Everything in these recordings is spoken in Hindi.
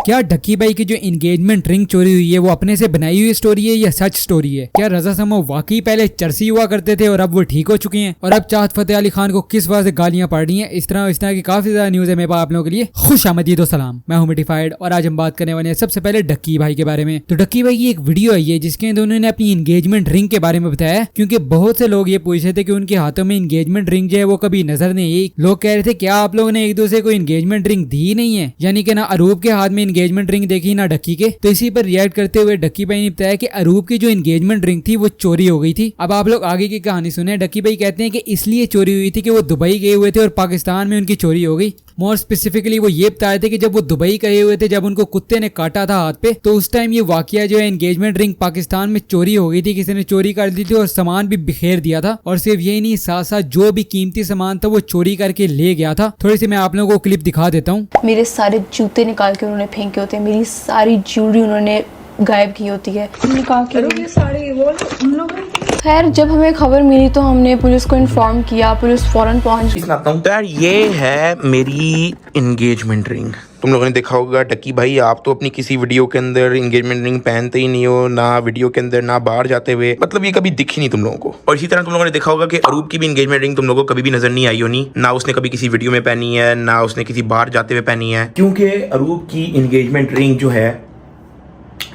क्या ढक्की भाई की जो एंगेजमेंट रिंग चोरी हुई है वो अपने से बनाई हुई स्टोरी है या सच स्टोरी है? क्या रजा समो वाकई पहले चरसी हुआ करते थे और अब वो ठीक हो चुके हैं? और अब चाहत फतेह अली खान को किस वजह से गालियां पड़ रही हैं? इस तरह की काफी ज्यादा न्यूज है मेरे पास आप लोगों के लिए। खुश आमदीद सलाम, मैं हूं मिटिफाइड और आज हम बात करने वाले हैं सबसे पहले ढक्की भाई के बारे में। तो ढक्की भाई की एक वीडियो आई है जिसके अंदर उन्होंने अपनी एंगेजमेंट रिंग के बारे में बताया, क्योंकि बहुत से लोग ये पूछ रहे थे कि उनके हाथों में एंगेजमेंट रिंग जो है वो कभी नजर नहीं आई। लोग कह रहे थे क्या आप लोगों ने एक दूसरे को एंगेजमेंट रिंग दी नहीं है, यानी कि ना अरूब के हाथ में एंगेजमेंट रिंग देखी ना ढक्की के। तो इसी पर रिएक्ट करते हुए ढक्की भाई ने बताया कि अरूब की जो एंगेजमेंट रिंग थी वो चोरी हो गई थी। अब आप लोग आगे की कहानी सुने। ढक्की भाई कहते हैं कि इसलिए चोरी हुई थी कि वो दुबई गए हुए थे और पाकिस्तान में उनकी चोरी हो गई। मोर स्पेसिफिकली वो ये बताए थे कि जब वो दुबई गए हुए थे, जब उनको कुत्ते ने काटा था हाथ पे, तो उस टाइम ये वाकया जो है एंगेजमेंट रिंग पाकिस्तान में चोरी हो गई थी। किसी ने चोरी कर दी थी और सामान भी बिखेर दिया था। और सिर्फ यही नहीं, साथ साथ जो भी कीमती सामान था वो चोरी करके ले गया था। थोड़ी सी मैं आप लोगों को क्लिप दिखा देता हूँ। मेरे सारे जूते निकाल के उन्होंने फेंके होते हैं, मेरी सारी ज्वेलरी उन्होंने गायब की होती है। ये साड़ी वो उन लोगों ने। खैर जब हमें खबर मिली तो हमने पुलिस को इन्फॉर्म किया, पुलिस फौरन पहुंच गई। तो यार ये है मेरी एंगेजमेंट रिंग। तुम लोगों ने देखा होगा ढक्की भाई, आप तो अपनी किसी वीडियो के अंदर एंगेजमेंट रिंग पहनते ही नहीं हो, ना वीडियो के अंदर ना बाहर जाते हुए, मतलब ये कभी दिखी नहीं तुम लोगों को। और इसी तरह तुम लोगों ने देखा होगा कि अरूब की भी एंगेजमेंट रिंग तुम लोगों को कभी भी नजर नहीं आई होनी, ना उसने कभी किसी वीडियो में पहनी है, ना उसने किसी बाहर जाते हुए पहनी है, क्योंकि अरूब की एंगेजमेंट रिंग जो है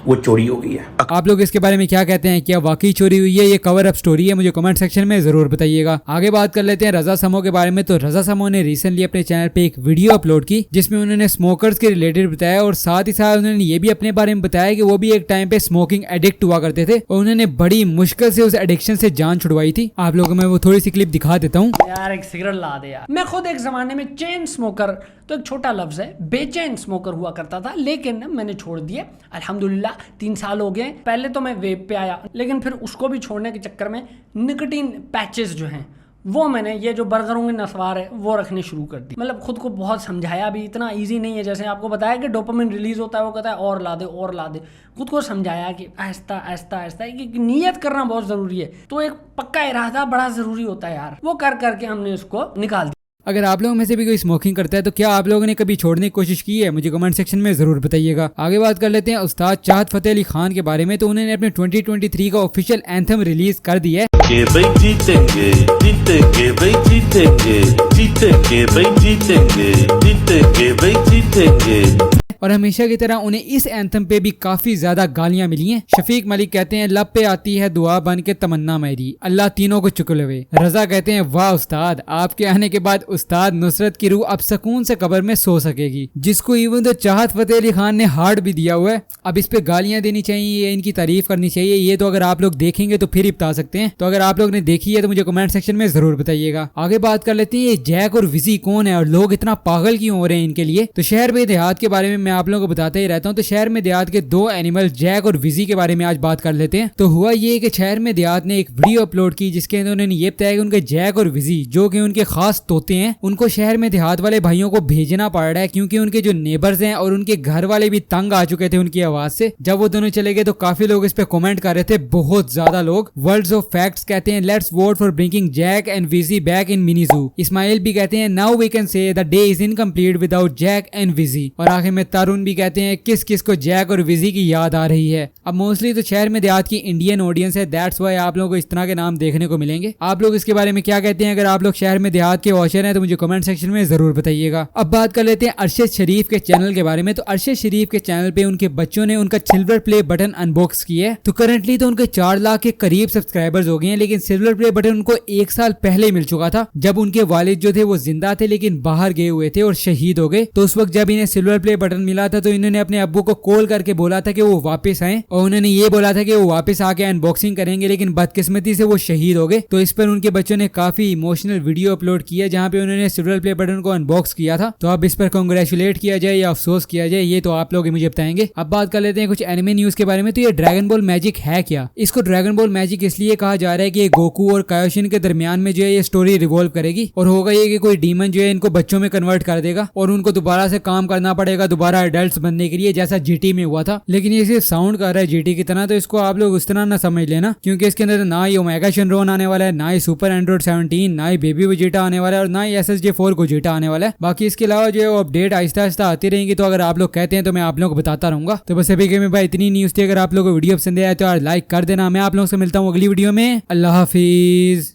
वो चोरी हो गई है। आप लोग इसके बारे में क्या कहते हैं? क्या वाकई चोरी हुई है? ये कवर अप स्टोरी है? मुझे कमेंट सेक्शन में जरूर बताइएगा। आगे बात कर लेते हैं रजा समो के बारे में। तो रजा समो ने रिसेंटली अपने चैनल पे एक वीडियो अपलोड की जिसमें उन्होंने स्मोकर्स के रिलेटेड बताया और साथ ही साथ उन्होंने ये भी अपने बारे में बताया कि वो भी एक टाइम पे स्मोकिंग एडिक्ट हुआ करते थे और उन्होंने बड़ी मुश्किल से उस एडिक्शन से जान छुड़वाई थी। आप लोगों को मैं वो थोड़ी सी क्लिप दिखा देता हूँ। यार एक सिगरेट ला दे यार। मैं खुद एक जमाने में चेन स्मोकर, तो एक छोटा लफ्ज है, बेचैन स्मोकर हुआ करता था, लेकिन मैंने छोड़ दिया अल्हम्दुलिल्लाह। 3 साल हो गए। पहले तो मैं वेप पे आया, लेकिन फिर उसको भी छोड़ने के चक्कर में निकोटीन पैचेस जो हैं वो मैंने, ये जो बर्गरों के नस्वार है वो रखने शुरू कर दी। मतलब खुद को बहुत समझाया भी, इतना इजी नहीं है। जैसे आपको बताया कि डोपामिन रिलीज होता है, वो कहता है और ला दे और ला दे। खुद को समझाया कि आहिस्ता आहिस्ता आहिस्ता कि नियत करना बहुत जरूरी है, तो एक पक्का इरादा बड़ा जरूरी होता है यार। वो कर करके हमने उसको निकाल दिया। अगर आप लोगों में से भी कोई स्मोकिंग करता है तो क्या आप लोगों ने कभी छोड़ने की कोशिश की है? मुझे कमेंट सेक्शन में जरूर बताइएगा। आगे बात कर लेते हैं उस्ताद चाहत फतेह अली खान के बारे में। तो उन्होंने अपने 2023 का ऑफिशियल एंथम रिलीज कर दिया है। जीतेंगे जीतेंगे भाई जीतेंगे जीतेंगे भाई जीतेंगे जीतेंगे भाई जीतेंगे। और हमेशा की तरह उन्हें इस एंथम पे भी काफी ज्यादा गालियां मिली हैं। शफीक मलिक कहते हैं लब पे आती है दुआ बन के तमन्ना मेरी, अल्लाह तीनों को चुकलवे। रजा कहते हैं वाह उस्ताद, आपके आने के बाद उस्ताद नुसरत की रूह अब सुकून से कब्र में सो सकेगी, जिसको इवन तो चाहत फतेह अली खान ने हार्ट भी दिया हुआ है। अब इस पे गालियां देनी चाहिए या इनकी तारीफ करनी चाहिए, ये तो अगर आप लोग देखेंगे तो फिर ही बता सकते हैं। तो अगर आप लोग ने देखी है तो मुझे कमेंट सेक्शन में जरूर बताइएगा। आगे बात कर लेते हैं ये जैक और विजी कौन है और लोग इतना पागल क्यों हो रहे हैं इनके लिए। तो शहर में देहात के बारे में आप लोगों को बताते ही रहता हूँ। तो शहर में देहात के 2 एनिमल जैक और विजी के बारे में आज बात कर लेते हैं। तो हुआ ये कि शहर में देहात ने एक वीडियो अपलोड की जिसके अंदर उन्होंने ये बताया कि उनके जैक और विजी जो कि उनके खास तोते हैं, उनको शहर में देहात वाले भाइयों को भेजना पड़ रहा है, क्योंकि उनके जो नेबर्स हैं और उनके घर वाले भी तंग आ चुके थे उनकी आवाज से। जब वो दोनों चले गए तो काफी लोग इस पे कमेंट कर रहे थे, बहुत ज्यादा लोग। वर्ल्ड्स ऑफ फैक्ट्स कहते हैं let's vote for bringing Jack and विजी back in mini zoo. Ismail भी कहते हैं now we can say the day is incomplete without Jack and विजी। और आखिर में तरुण भी कहते हैं किस किस को जैक और विजी की याद आ रही है। अब मोस्टली तो शहर में देहात की इंडियन ऑडियंस है, दैट्स व्हाई आप लोगों को इस तरह के नाम देखने को मिलेंगे। आप लोग इसके बारे में क्या कहते हैं? अगर आप लोग शहर में देहात के वॉचर हैं तो मुझे कमेंट सेक्शन में जरूर बताइएगा। अब बात कर लेते हैं अरशद शरीफ के चैनल के बारे में। तो अरशद शरीफ के चैनल पे उनके बच्चों ने उनका सिल्वर प्ले बटन अनबॉक्स किया है। तो करंटली तो उनके 4 लाख के करीब सब्सक्राइबर्स हो गए हैं, लेकिन सिल्वर प्ले बटन उनको 1 साल पहले मिल चुका था, जब उनके वालिद जो थे वो जिंदा थे लेकिन बाहर गए हुए थे और शहीद हो गए। तो उस वक्त जब इन्हें सिल्वर प्ले बटन मिला था तो इन्होंने अपने अब्बू को कॉल करके बोला था कि वो वापस आए और उन्होंने ये बोला था कि वो वापस आके अनबॉक्सिंग करेंगे, लेकिन बदकिस्मती से वो शहीद हो गए। तो इस पर उनके बच्चों ने काफी इमोशनल वीडियो अपलोड किया जहाँ पे उन्होंने सिल्वर प्ले बटन को अनबॉक्स किया था। तो अब इस पर कांग्रेचुलेट किया जाए या अफसोस किया जाए ये तो आप लोग ही मुझे बताएंगे। अब बात कर लेते हैं कुछ एनिमे न्यूज के बारे में। तो ये ड्रैगन बॉल मैजिक है क्या? इसको ड्रैगन बॉल मैजिक इसलिए कहा जा रहा है कि गोकू और कायोशिन के दरमियान में जो है ये स्टोरी रिवॉल्व करेगी और होगा ये कि कोई डीमन जो है इनको बच्चों में कन्वर्ट कर देगा और उनको दोबारा से काम करना पड़ेगा, दोबारा एडल्ट बनने के लिए, जैसा जीटी में हुआ था। लेकिन ये सिर्फ साउंड कर रहा है जीटी की तरह, तो इसको आप लोग उस तरह ना समझ लेना, क्योंकि इसके अंदर ना ही ओमेगा शेनरॉन आने वाला है, ना ही सुपर एंड्रॉइड 17, ना ही बेबी वेजिटा आने वाला है, और ना ही SSJ4 गोजिटा आने वाला है। बाकी इसके अलावा जो है वो अपडेट आहिस्ता आहिस्ता आती रहेंगी, तो अगर आप लोग कहते हैं तो मैं आप लोगों को बताता रहूंगा। तो बस अभी के में भाई इतनी न्यूज थी। अगर आप लोगों को वीडियो पसंद आया तो यार लाइक कर देना। मैं आप लोगों से मिलता हूँ अगली वीडियो में। अल्लाह हाफिज।